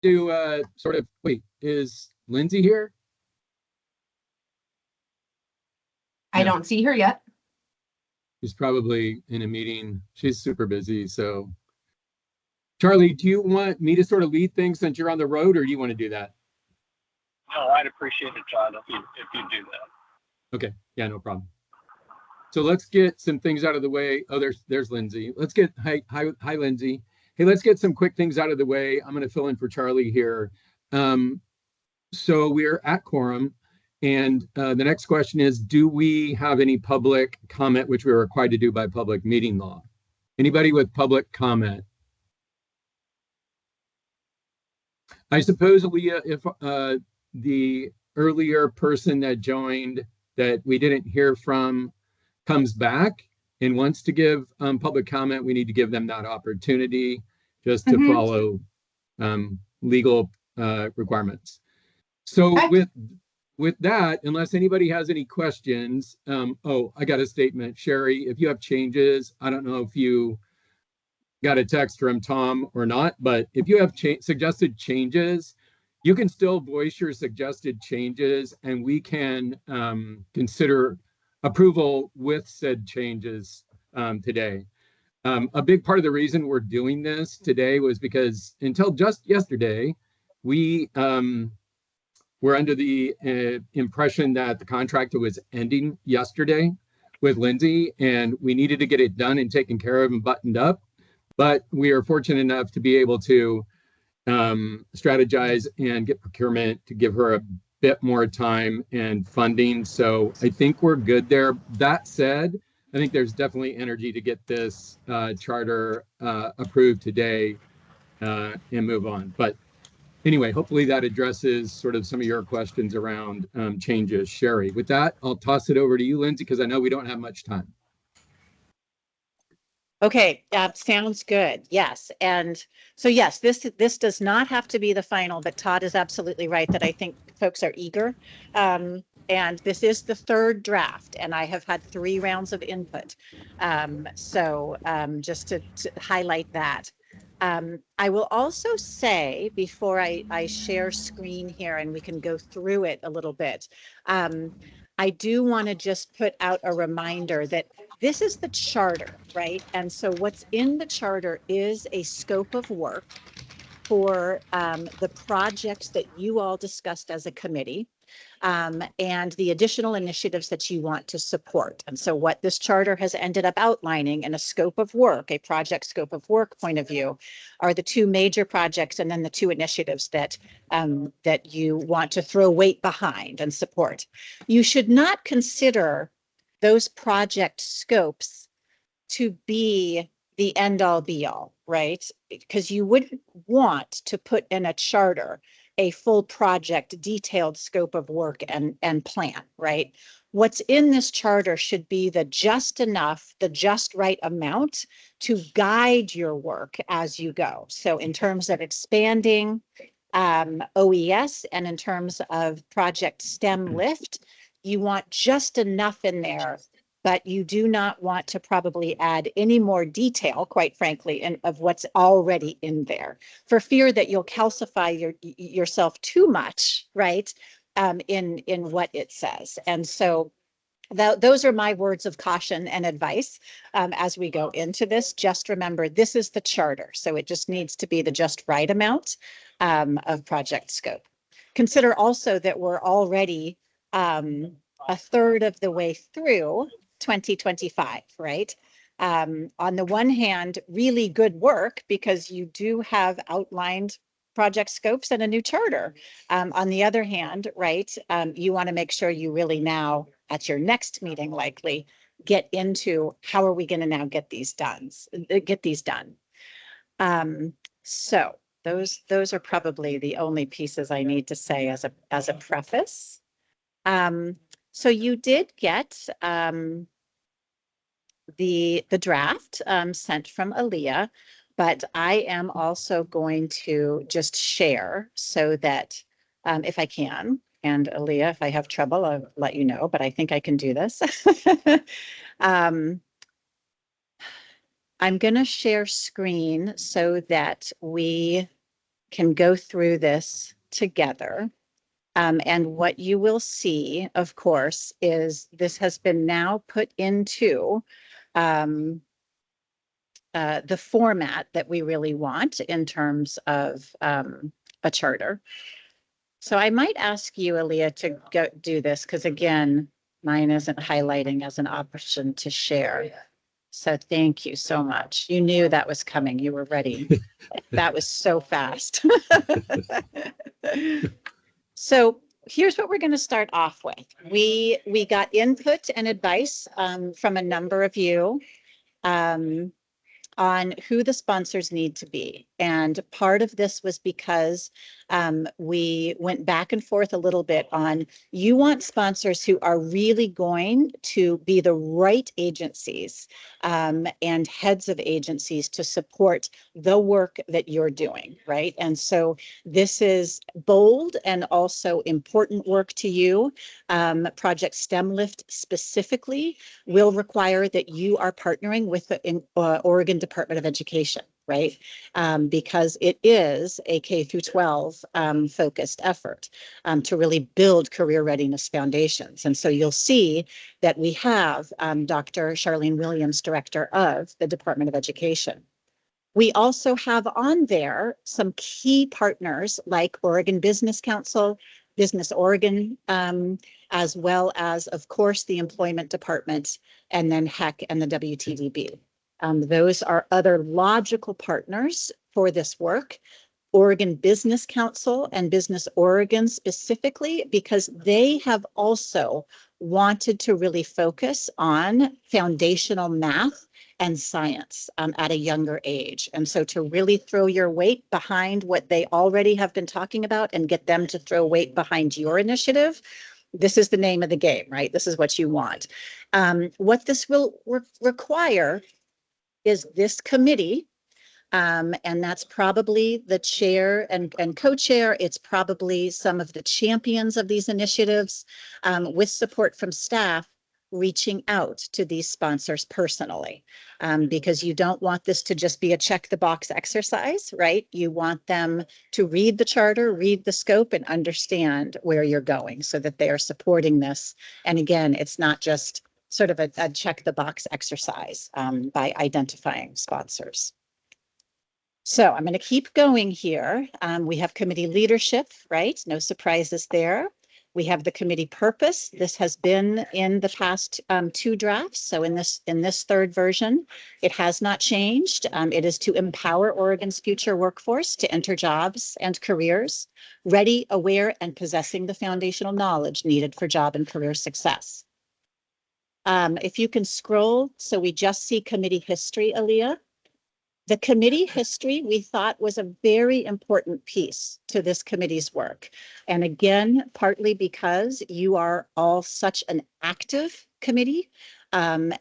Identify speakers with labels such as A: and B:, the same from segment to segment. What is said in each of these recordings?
A: Do sort of, wait, is Lindsay here?
B: I don't see her yet.
A: She's probably in a meeting. She's super busy. So Charlie, do you want me to sort of lead things since you're on the road, or do you want to do that?
C: No, I'd appreciate it, Todd, if you do that.
A: Okay, yeah, no problem. So let's get some things out of the way. Oh, there's Lindsay. Let's get hi Lindsay. Hey, let's get some quick things out of the way. I'm going to fill in for Charlie here. So we're at quorum, and the next question is: do we have any public comment, which we're required to do by public meeting law? Anybody with public comment? I suppose, Leah, if the earlier person that joined that we didn't hear from comes back and wants to give public comment, we need to give them that opportunity just to follow legal requirements. So with that, unless anybody has any questions, oh, I got a statement. Sherry, if you have changes, I don't know if you got a text from Tom or not, but if you have suggested changes, you can still voice your suggested changes and we can consider approval with said changes today. A big part of the reason we're doing this today was because until just yesterday, we were under the impression that the contract was ending yesterday with Lindsay, and we needed to get it done and taken care of and buttoned up. But we are fortunate enough to be able to strategize and get procurement to give her a bit more time and funding. So I think we're good there. That said, I think there's definitely energy to get this charter approved today and move on. But anyway, hopefully that addresses sort of some of your questions around changes. Sherry, with that, I'll toss it over to you, Lindsay, because I know we don't have much time.
D: Okay, sounds good. Yes. And so, yes, this does not have to be the final, but Todd is absolutely right that I think folks are eager. And this is the third draft, and I have had 3 rounds of input. So just to highlight that. I will also say, before I share screen here and we can go through it a little bit, I do want to just put out a reminder that this is the charter, right? And so what's in the charter is a scope of work for the projects that you all discussed as a committee and the additional initiatives that you want to support. And so what this charter has ended up outlining in a scope of work, a project scope of work point of view, are the 2 major projects and then the 2 initiatives that that you want to throw weight behind and support. You should not consider those project scopes to be the end all be all, right? Because you wouldn't want to put in a charter a full project detailed scope of work and plan, right? What's in this charter should be the just enough, the just right amount to guide your work as you go. So in terms of expanding OES and in terms of project STEM lift, you want just enough in there, but you do not want to probably add any more detail, quite frankly, of what's already in there, for fear that you'll calcify yourself too much, right, in what it says. And so those are my words of caution and advice as we go into this. Just remember, this is the charter, so it just needs to be the just right amount of project scope. Consider also that we're already a third of the way through 2025, right? On the one hand, really good work because you do have outlined project scopes and a new charter. On the other hand, right, you want to make sure you really now, at your next meeting likely, get into how are we going to now get these done. So those are probably the only pieces I need to say as a preface. So you did get the draft sent from Aaliyah, but I am also going to just share so that if I can, and Aaliyah, if I have trouble, I'll let you know, but I think I can do this. I'm going to share screen so that we can go through this together. And what you will see, of course, is this has been now put into the format that we really want in terms of a charter. So I might ask you, Aaliyah, to go do this because again, mine isn't highlighting as an option to share. So thank you so much. You knew that was coming. You were ready. That was so fast. So here's what we're going to start off with. We got input and advice from a number of you. On who the sponsors need to be. And part of this was because we went back and forth a little bit on you want sponsors who are really going to be the right agencies and heads of agencies to support the work that you're doing, right? And so this is bold and also important work to you. Project STEM Lift specifically will require that you are partnering with the Oregon Department of Education, right? Because it is a K through 12 focused effort to really build career readiness foundations. And so you'll see that we have Dr. Charlene Williams, Director of the Department of Education. We also have on there some key partners like Oregon Business Council, Business Oregon, as well as, of course, the Employment Department, and then HEC and the WTDB. Those are other logical partners for this work. Oregon Business Council and Business Oregon specifically, because they have also wanted to really focus on foundational math and science at a younger age. And so to really throw your weight behind what they already have been talking about and get them to throw weight behind your initiative, this is the name of the game, right? This is what you want. What this will require is this committee, and that's probably the chair and co-chair. It's probably some of the champions of these initiatives with support from staff reaching out to these sponsors personally, because you don't want this to just be a check the box exercise, right? You want them to read the charter, read the scope, and understand where you're going so that they are supporting this. And again, it's not just sort of a check the box exercise by identifying sponsors. So I'm going to keep going here. We have committee leadership, right? No surprises there. We have the committee purpose. This has been in the past two drafts. So in this third version, it has not changed. It is to empower Oregon's future workforce to enter jobs and careers, ready, aware, and possessing the foundational knowledge needed for job and career success. If you can scroll, so we just see committee history, Aaliyah. The committee history we thought was a very important piece to this committee's work. And again, partly because you are all such an active committee and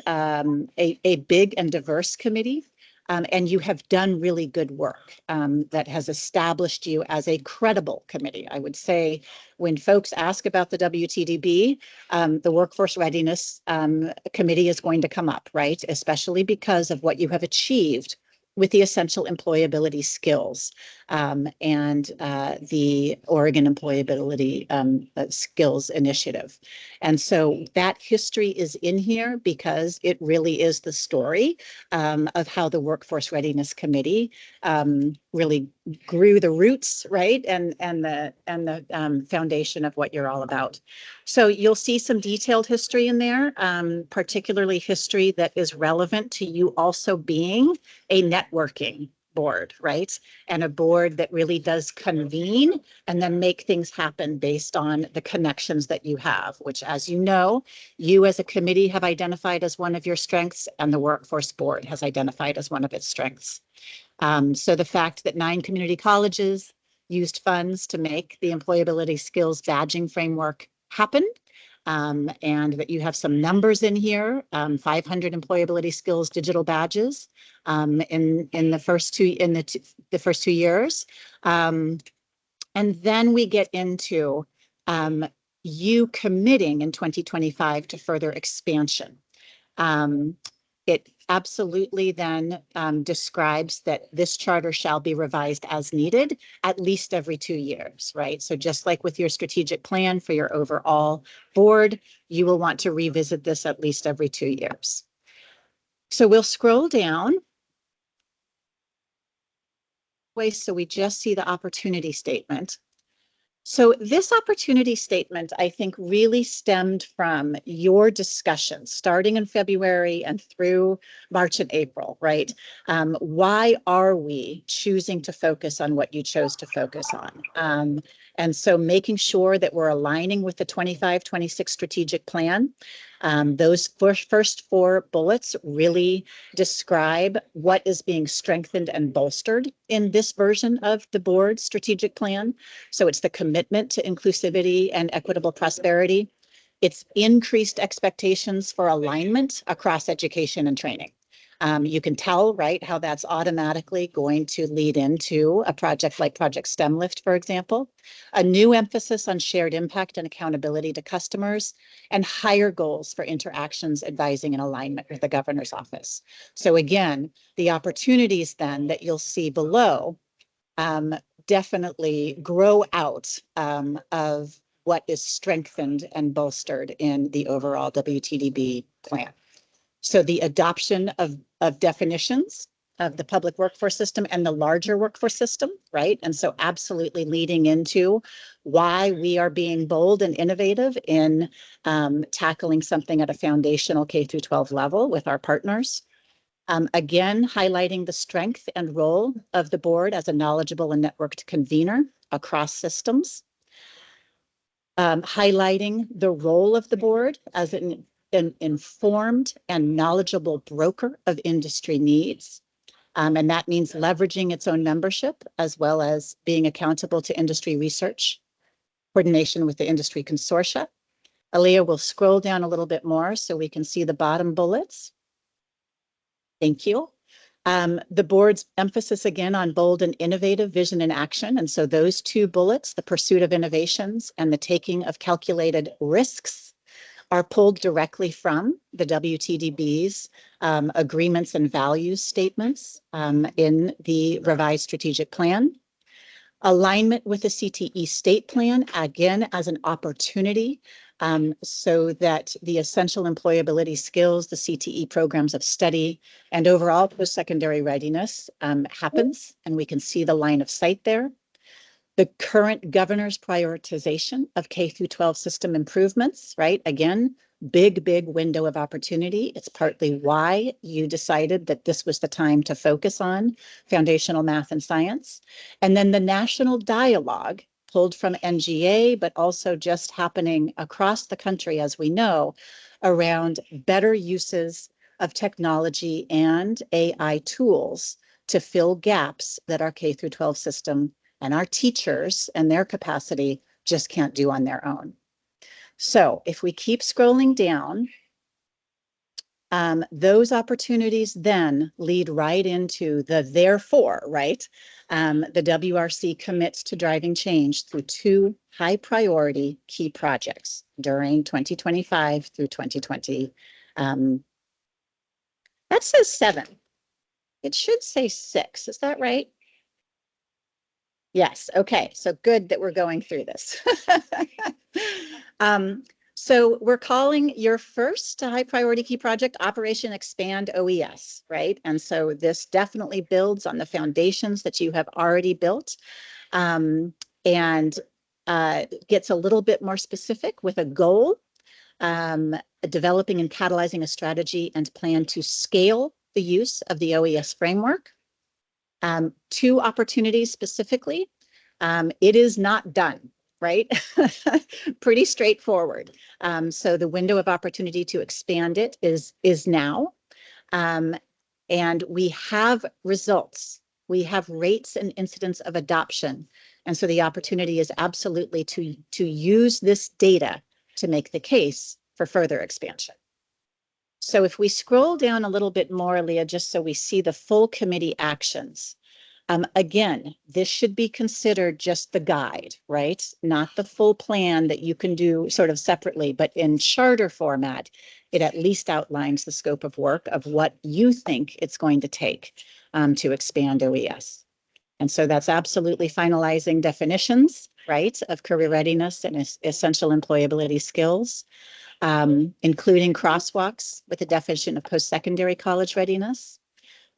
D: a big and diverse committee. And you have done really good work that has established you as a credible committee. I would say when folks ask about the WTDB, the Workforce Readiness Committee is going to come up, right? Especially because of what you have achieved with the essential employability skills and the Oregon Employability Skills Initiative. And so that history is in here because it really is the story of how the Workforce Readiness Committee really grew the roots, right? And the foundation of what you're all about. So you'll see some detailed history in there, particularly history that is relevant to you also being a networking board, right? And a board that really does convene and then make things happen based on the connections that you have, which, as you know, you as a committee have identified as one of your strengths, and the workforce board has identified as one of its strengths. So the fact that 9 community colleges used funds to make the employability skills badging framework happen, and that you have some numbers in here, 500 employability skills digital badges in the first two years. And then we get into you committing in 2025 to further expansion. It absolutely then describes that this charter shall be revised as needed at least every 2 years, right? So just like with your strategic plan for your overall board, you will want to revisit this at least every 2 years. So we'll scroll down. So we just see the opportunity statement. So this opportunity statement, I think, really stemmed from your discussion starting in February and through March and April, right? Why are we choosing to focus on what you chose to focus on? And so making sure that we're aligning with the 25-26 strategic plan. Those first 4 bullets really describe what is being strengthened and bolstered in this version of the board strategic plan. So it's the commitment to inclusivity and equitable prosperity. It's increased expectations for alignment across education and training. You can tell, right, how that's automatically going to lead into a project like Project STEM Lift, for example, a new emphasis on shared impact and accountability to customers, and higher goals for interactions, advising, and alignment with the governor's office. So again, the opportunities then that you'll see below definitely grow out of what is strengthened and bolstered in the overall WTDB plan. So the adoption of definitions of the public workforce system and the larger workforce system, right? And so absolutely leading into why we are being bold and innovative in tackling something at a foundational K-12 level with our partners. Again, highlighting the strength and role of the board as a knowledgeable and networked convener across systems. Highlighting the role of the board as an informed and knowledgeable broker of industry needs. And that means leveraging its own membership as well as being accountable to industry research, coordination with the industry consortia. Aaliyah will scroll down a little bit more so we can see the bottom bullets. Thank you. The board's emphasis again on bold and innovative vision and action. And so those 2 bullets, the pursuit of innovations and the taking of calculated risks, are pulled directly from the WTDB's agreements and values statements in the revised strategic plan. Alignment with the CTE state plan, again, as an opportunity so that the essential employability skills, the CTE programs of study, and overall post-secondary readiness happens, and we can see the line of sight there. The current governor's prioritization of K-12 system improvements, right? Again, big window of opportunity. It's partly why you decided that this was the time to focus on foundational math and science. And then the national dialogue pulled from NGA, but also just happening across the country, as we know, around better uses of technology and AI tools to fill gaps that our K-12 system and our teachers and their capacity just can't do on their own. So if we keep scrolling down, those opportunities then lead right into the therefore, right? The WRC commits to driving change through 2 high priority key projects during 2025 through 2020. That says 7. It should say 6. Is that right? Yes. Okay. So good that we're going through this. So we're calling your first high priority key project Operation Expand OES, right? And so this definitely builds on the foundations that you have already built and gets a little bit more specific with a goal, developing and catalyzing a strategy and plan to scale the use of the OES framework. 2 opportunities specifically. It is not done, right? Pretty straightforward. So the window of opportunity to expand it is now. And we have results. We have rates and incidents of adoption. And so the opportunity is absolutely to use this data to make the case for further expansion. So if we scroll down a little bit more, Leah, just so we see the full committee actions. Again, this should be considered just the guide, right? Not the full plan that you can do sort of separately, but in charter format, it at least outlines the scope of work of what you think it's going to take to expand OES. And so that's absolutely finalizing definitions, right, of career readiness and essential employability skills, including crosswalks with the definition of post-secondary college readiness,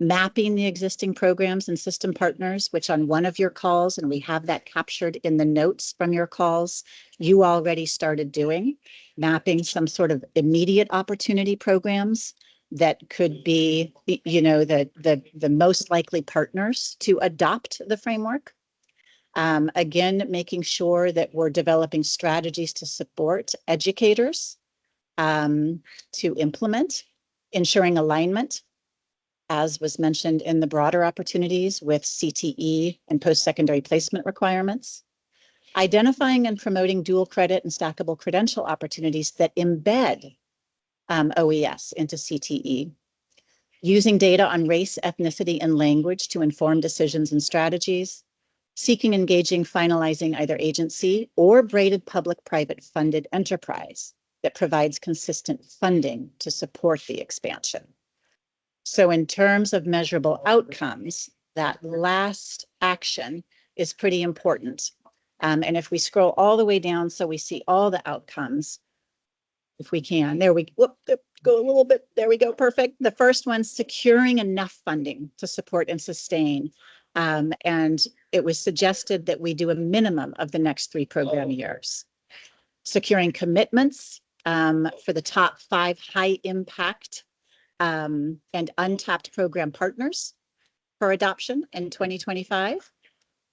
D: mapping the existing programs and system partners, which on one of your calls, and we have that captured in the notes from your calls, you already started doing, mapping some sort of immediate opportunity programs that could be, you know, the most likely partners to adopt the framework. Again, making sure that we're developing strategies to support educators to implement, ensuring alignment, as was mentioned in the broader opportunities with CTE and post-secondary placement requirements, identifying and promoting dual credit and stackable credential opportunities that embed OES into CTE, using data on race, ethnicity, and language to inform decisions and strategies, seeking, engaging, finalizing either agency or braided public-private funded enterprise that provides consistent funding to support the expansion. So in terms of measurable outcomes, that last action is pretty important. And if we scroll all the way down so we see all the outcomes, if we can, there we go a little bit, there we go, perfect. The first one, securing enough funding to support and sustain. And it was suggested that we do a minimum of the next 3 program years. Securing commitments for the top 5 high impact and untapped program partners for adoption in 2025.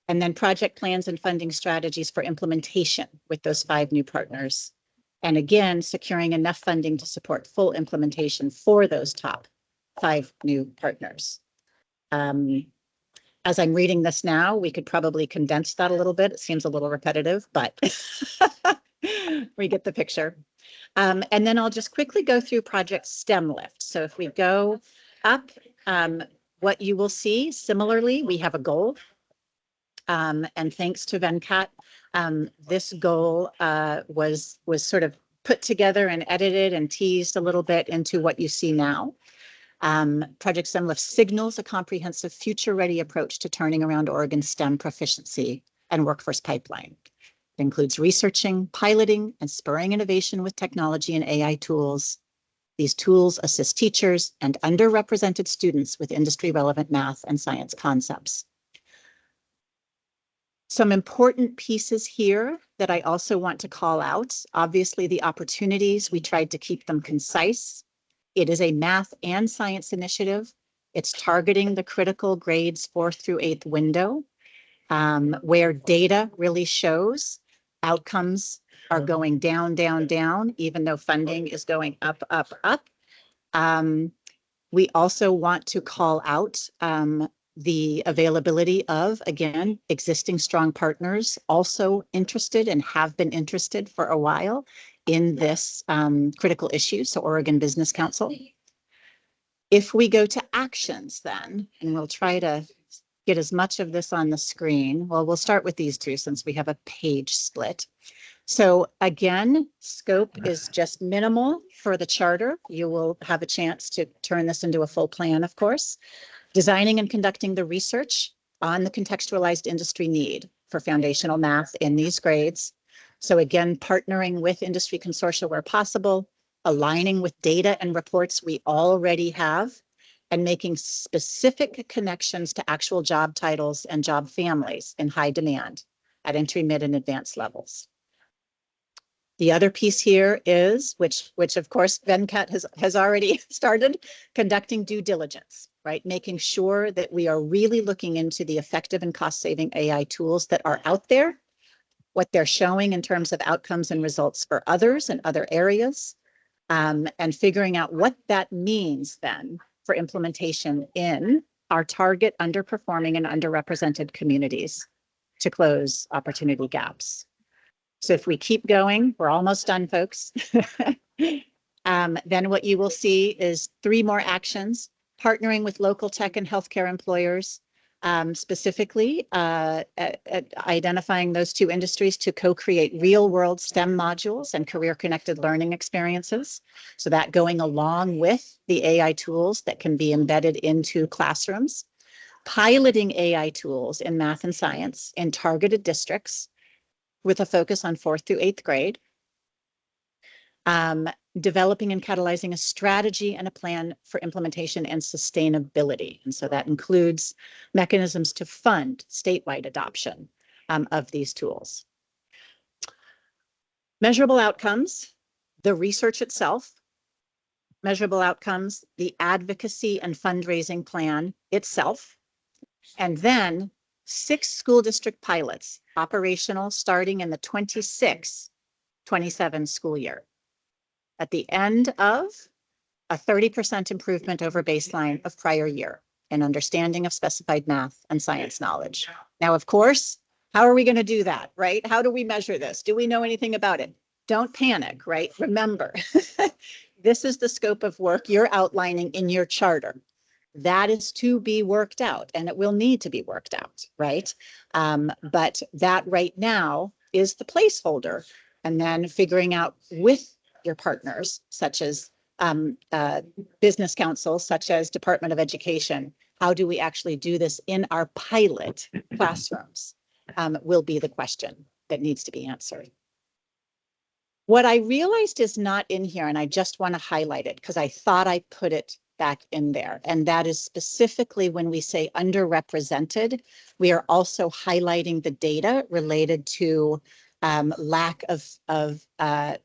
D: And then project plans and funding strategies for implementation with those 5 new partners. And again, securing enough funding to support full implementation for those top 5 new partners. As I'm reading this now, we could probably condense that a little bit. It seems a little repetitive, but we get the picture. And then I'll just quickly go through Project STEM Lift. So if we go up, what you will see, similarly, we have a goal. And thanks to Venkat, this goal was sort of put together and edited and teased a little bit into what you see now. Project STEM Lift signals a comprehensive future-ready approach to turning around Oregon's STEM proficiency and workforce pipeline. It includes researching, piloting, and spurring innovation with technology and AI tools. These tools assist teachers and underrepresented students with industry-relevant math and science concepts. Some important pieces here that I also want to call out. Obviously, the opportunities, we tried to keep them concise. It is a math and science initiative. It's targeting the critical grades 4th through 8th window, where data really shows outcomes are going down, down, down, even though funding is going up, up, up. We also want to call out the availability of, again, existing strong partners also interested and have been interested for a while in this critical issue, so Oregon Business Council. If we go to actions then, and we'll try to get as much of this on the screen. Well, we'll start with these 2 since we have a page split. So again, scope is just minimal for the charter. You will have a chance to turn this into a full plan, of course. Designing and conducting the research on the contextualized industry need for foundational math in these grades. So again, partnering with industry consortia where possible, aligning with data and reports we already have, and making specific connections to actual job titles and job families in high demand at entry, mid, and advanced levels. The other piece here is, which of course Venkat has already started, conducting due diligence, right? Making sure that we are really looking into the effective and cost-saving AI tools that are out there, what they're showing in terms of outcomes and results for others in other areas, and figuring out what that means then for implementation in our target underperforming and underrepresented communities to close opportunity gaps. So if we keep going, we're almost done, folks. Then what you will see is 3 more actions: partnering with local tech and healthcare employers, specifically at identifying those two industries to co-create real-world STEM modules and career-connected learning experiences. So that going along with the AI tools that can be embedded into classrooms, piloting AI tools in math and science in targeted districts with a focus on 4th through 8th grade, developing and catalyzing a strategy and a plan for implementation and sustainability. And so that includes mechanisms to fund statewide adoption of these tools. Measurable outcomes, the research itself, measurable outcomes, the advocacy and fundraising plan itself, and then 6 school district pilots operational starting in the 26-27 school year. At the end of a 30% improvement over baseline of prior year in understanding of specified math and science knowledge. Now, of course, how are we going to do that, right? How do we measure this? Do we know anything about it? Don't panic, right? Remember, this is the scope of work you're outlining in your charter. That is to be worked out, and it will need to be worked out, right? But that right now is the placeholder, and then figuring out with your partners, such as business councils, such as Department of Education, how do we actually do this in our pilot classrooms will be the question that needs to be answered. What I realized is not in here, and I just want to highlight it because I thought I put it back in there, and that is specifically when we say underrepresented, we are also highlighting the data related to lack of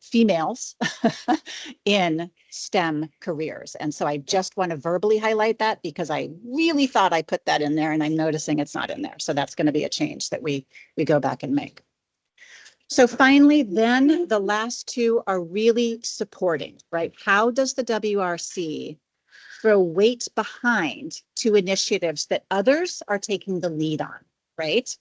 D: females in STEM careers. And so I just want to verbally highlight that because I really thought I put that in there, and I'm noticing it's not in there. So that's going to be a change that we go back and make. So finally, then the last two are really supporting, right? How does the WRC throw weight behind two initiatives that others are taking the lead on, right?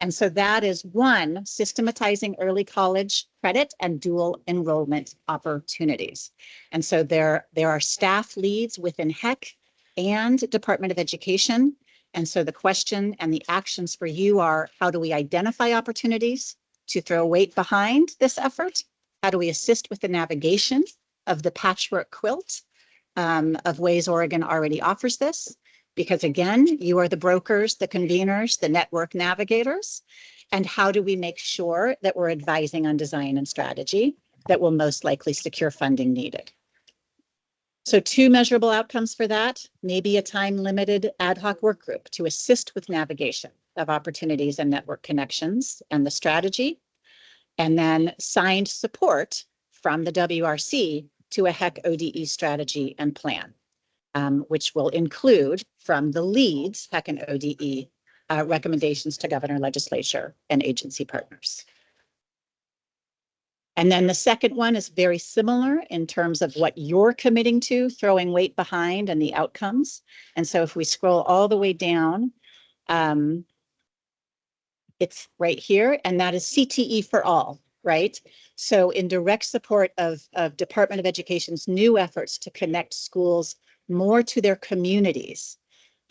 D: And so that is one, systematizing early college credit and dual enrollment opportunities. And so there are staff leads within HEC and Department of Education. And so the question and the actions for you are, how do we identify opportunities to throw weight behind this effort? How do we assist with the navigation of the patchwork quilt of ways Oregon already offers this? Because again, you are the brokers, the conveners, the network navigators. And how do we make sure that we're advising on design and strategy that will most likely secure funding needed? So 2 measurable outcomes for that, maybe a time-limited ad hoc work group to assist with navigation of opportunities and network connections and the strategy, and then signed support from the WRC to a HEC ODE strategy and plan. Which will include from the leads, HEC and ODE, recommendations to governor, legislature, and agency partners. And then the second one is very similar in terms of what you're committing to, throwing weight behind and the outcomes. And so if we scroll all the way down, it's right here, and that is CTE for all, right? So in direct support of Department of Education's new efforts to connect schools more to their communities,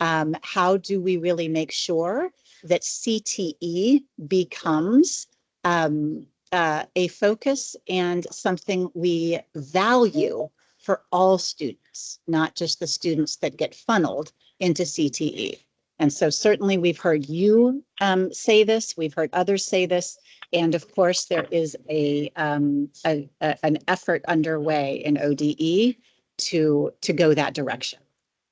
D: how do we really make sure that CTE becomes a focus and something we value for all students, not just the students that get funneled into CTE? And so certainly we've heard you say this, we've heard others say this, and of course there is an effort underway in ODE to go that direction.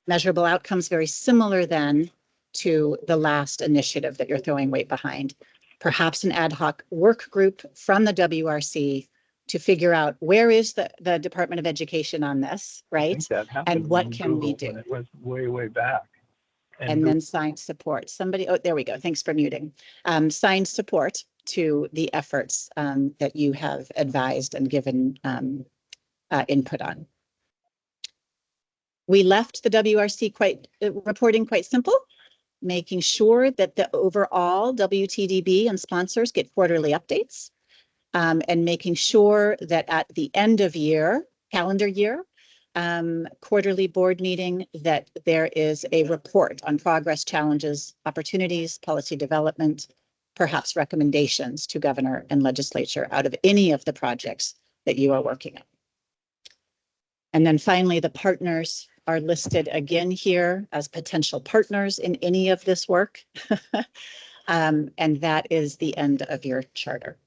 D: Measurable outcomes very similar then to the last initiative that you're throwing weight behind. Perhaps an ad hoc work group from the WRC to figure out where is the Department of Education on this, right? And what can we do?
C: It was way back.
D: And then signed support. Somebody, oh, there we go. Thanks for muting. Signed support to the efforts that you have advised and given input on. We left the WRC reporting quite simple, making sure that the overall WTDB and sponsors get quarterly updates, and making sure that at the end of year, calendar year, quarterly board meeting, that there is a report on progress, challenges, opportunities, policy development, perhaps recommendations to governor and legislature out of any of the projects that you are working on. And then finally, the partners are listed again here as potential partners in any of this work. And that is the end of your charter.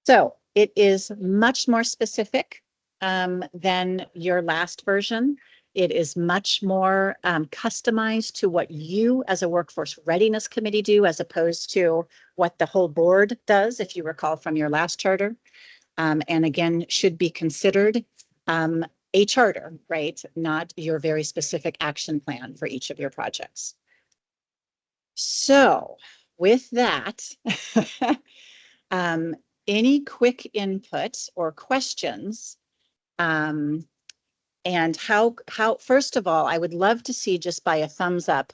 D: So it is much more specific than your last version. It is much more customized to what you as a workforce readiness committee do, as opposed to what the whole board does, if you recall from your last charter. And again, should be considered a charter, right? Not your very specific action plan for each of your projects. So with that, any quick input or questions? And how, first of all, I would love to see, just by a thumbs up,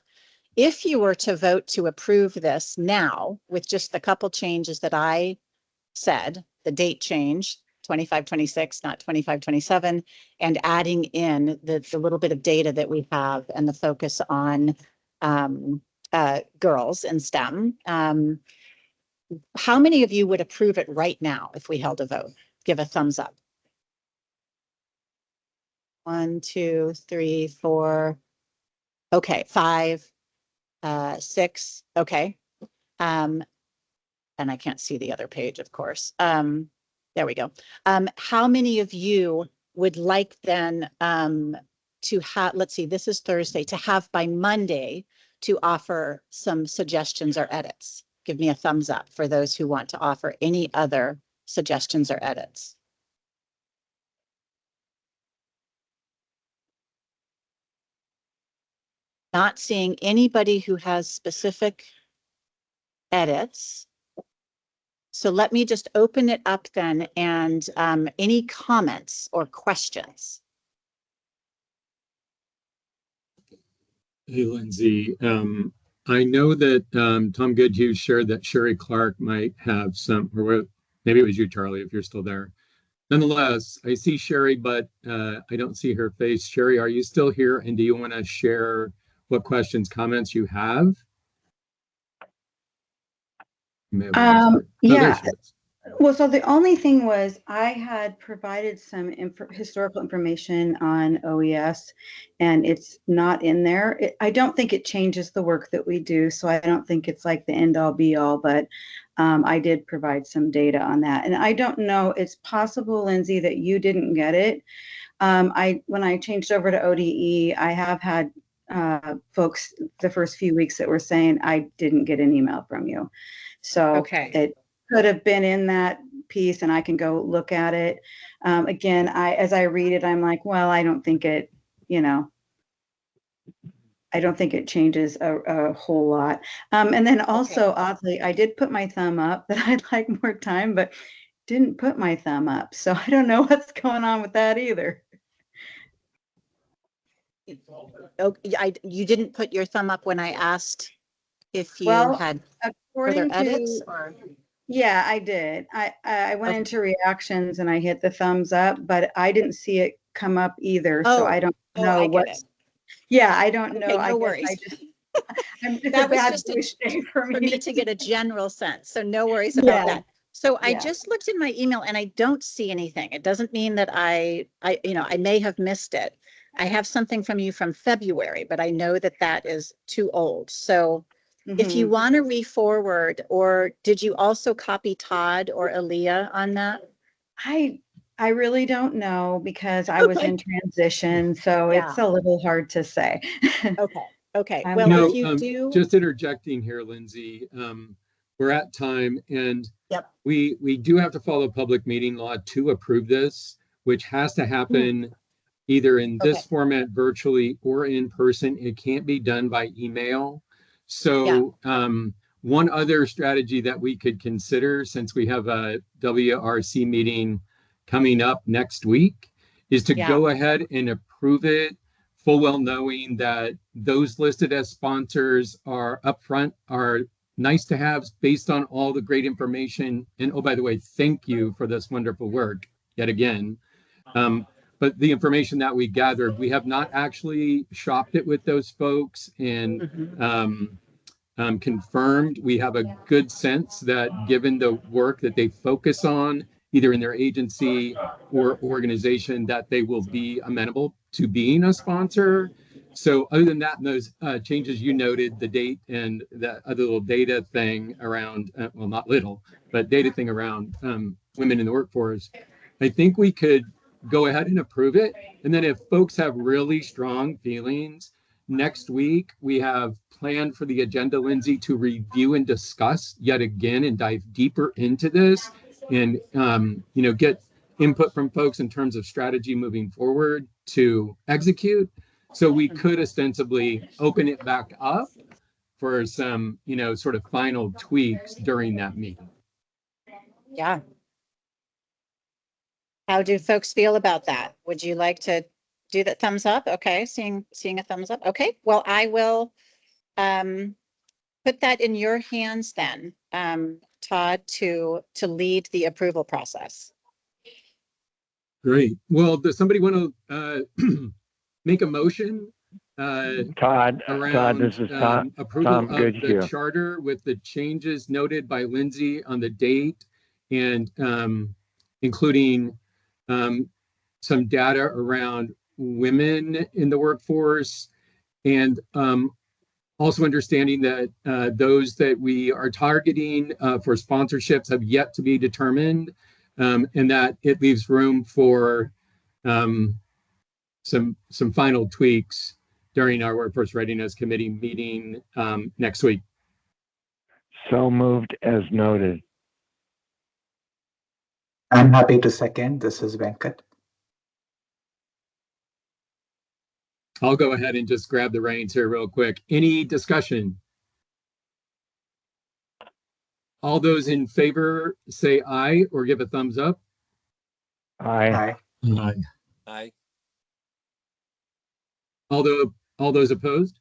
D: if you were to vote to approve this now with just the couple changes that I said, the date change, 25-26, not 25-27, and adding in the little bit of data that we have and the focus on girls in STEM. How many of you would approve it right now if we held a vote? Give a thumbs up. 1, 2, 3, 4. Okay, 5, 6. Okay. And I can't see the other page, of course. There we go. How many of you would like then to have, let's see, this is Thursday, to have by Monday to offer some suggestions or edits? Give me a thumbs up for those who want to offer any other suggestions or edits. Not seeing anybody who has specific edits. So let me just open it up then, and any comments or questions?
A: Hey, Lindsay. I know that Tom Goodhue shared that Sherry Clark might have some, or maybe it was you, Charlie, if you're still there. Nonetheless, I see Sherry, but I don't see her face. Sherry, are you still here? And do you want to share what questions, comments you have?
E: Yeah. Well, so the only thing was I had provided some historical information on OES, and it's not in there. I don't think it changes the work that we do, so I don't think it's like the end all be all, but I did provide some data on that. And I don't know, it's possible, Lindsay, that you didn't get it. When I changed over to ODE, I have had folks the first few weeks that were saying I didn't get an email from you. So
D: okay.
E: It could have been in that piece, and I can go look at it. Again, as I read it, I'm like, well, I don't think it, I don't think it changes a whole lot. And then also, oddly, I did put my thumb up that I'd like more time, but didn't put my thumb up. So I don't know what's going on with that either.
D: Oh, you didn't put your thumb up when I asked if you had further
E: According
D: edits?
E: to,
D: Or?
E: yeah, I did. I went into reactions and I hit the thumbs up, but I didn't see it come up either. So I don't know what. Yeah, I don't know.
D: No worries.
E: That was just a day for
D: me to get a general sense. So no worries about that. So I just looked in my email and I don't see anything. It doesn't mean that I may have missed it. I have something from you from February, but I know that that is too old. So if you want to re-forward, or did you also copy Todd or Aaliyah on that?
E: I really don't know, because I was in transition, so it's a little hard to say.
D: Okay. Well, if you do,
A: just interjecting here, Lindsay, we're at time, and we do have to follow public meeting law to approve this, which has to happen either in this format, virtually, or in person. It can't be done by email. So one other strategy that we could consider, since we have a WRC meeting coming up next week, is to go ahead and approve it, full well knowing that those listed as sponsors are upfront, are nice to have based on all the great information. And oh, by the way, thank you for this wonderful work yet again. but the information that we gathered, we have not actually shopped it with those folks and confirmed. We have a good sense that given the work that they focus on, either in their agency or organization, that they will be amenable to being a sponsor. So other than that, and those changes you noted, the date and that other little data thing around, well, not little, but data thing around women in the workforce, I think we could go ahead and approve it. And then if folks have really strong feelings, next week we have planned for the agenda, Lindsay, to review and discuss yet again and dive deeper into this and, get input from folks in terms of strategy moving forward to execute. So we could ostensibly open it back up for some, sort of final tweaks during that meeting.
D: Yeah. How do folks feel about that? Would you like to do that? Thumbs up? Okay, seeing a thumbs up. Okay, well, I will put that in your hands then, Todd, to lead the approval process.
A: Great. Well, does somebody want to make a motion
F: Todd,
A: around
F: this is Tom.
A: approval
F: Tom,
A: of
F: good
A: the
F: here.
A: charter with the changes noted by Lindsay on the date and including some data around women in the workforce and also understanding that those that we are targeting for sponsorships have yet to be determined, and that it leaves room for some final tweaks during our Workforce Readiness Committee meeting next week.
F: So moved as noted.
G: I'm happy to second. This is Venkat.
A: I'll go ahead and just grab the reins here real quick. Any discussion? All those in favor say aye or give a thumbs up.
F: Aye.
G: Aye.
H: Aye.
A: All those opposed?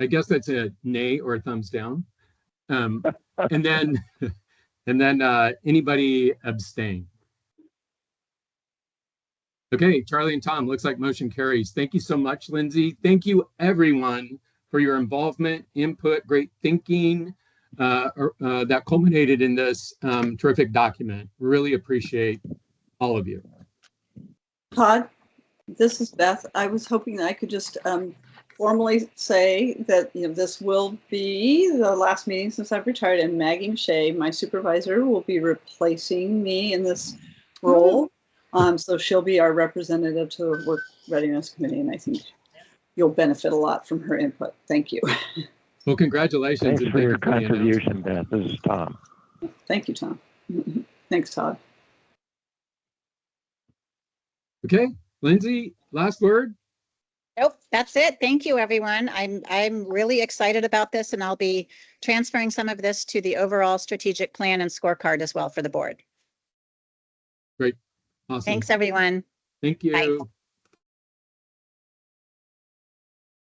A: I guess that's a nay or a thumbs down. And then anybody abstain? Okay, Charlie and Tom, looks like motion carries. Thank you so much, Lindsay. Thank you, everyone, for your involvement, input, great thinking that culminated in this terrific document. Really appreciate all of you.
I: Todd, this is Beth. I was hoping that I could just formally say that this will be the last meeting since I've retired, and Maggie Shea, my supervisor, will be replacing me in this role. So she'll be our representative to the Work Readiness Committee, and I think you'll benefit a lot from her input. Thank you.
A: Well, congratulations.
F: Thanks for your contribution, Beth. This is Tom.
I: Thank you, Tom. Thanks, Todd.
A: Okay, Lindsay, last word.
D: Nope, that's it. Thank you, everyone. I'm really excited about this, and I'll be transferring some of this to the overall strategic plan and scorecard as well for the board.
A: Great. Awesome.
D: Thanks, everyone.
A: Thank you.
D: Bye.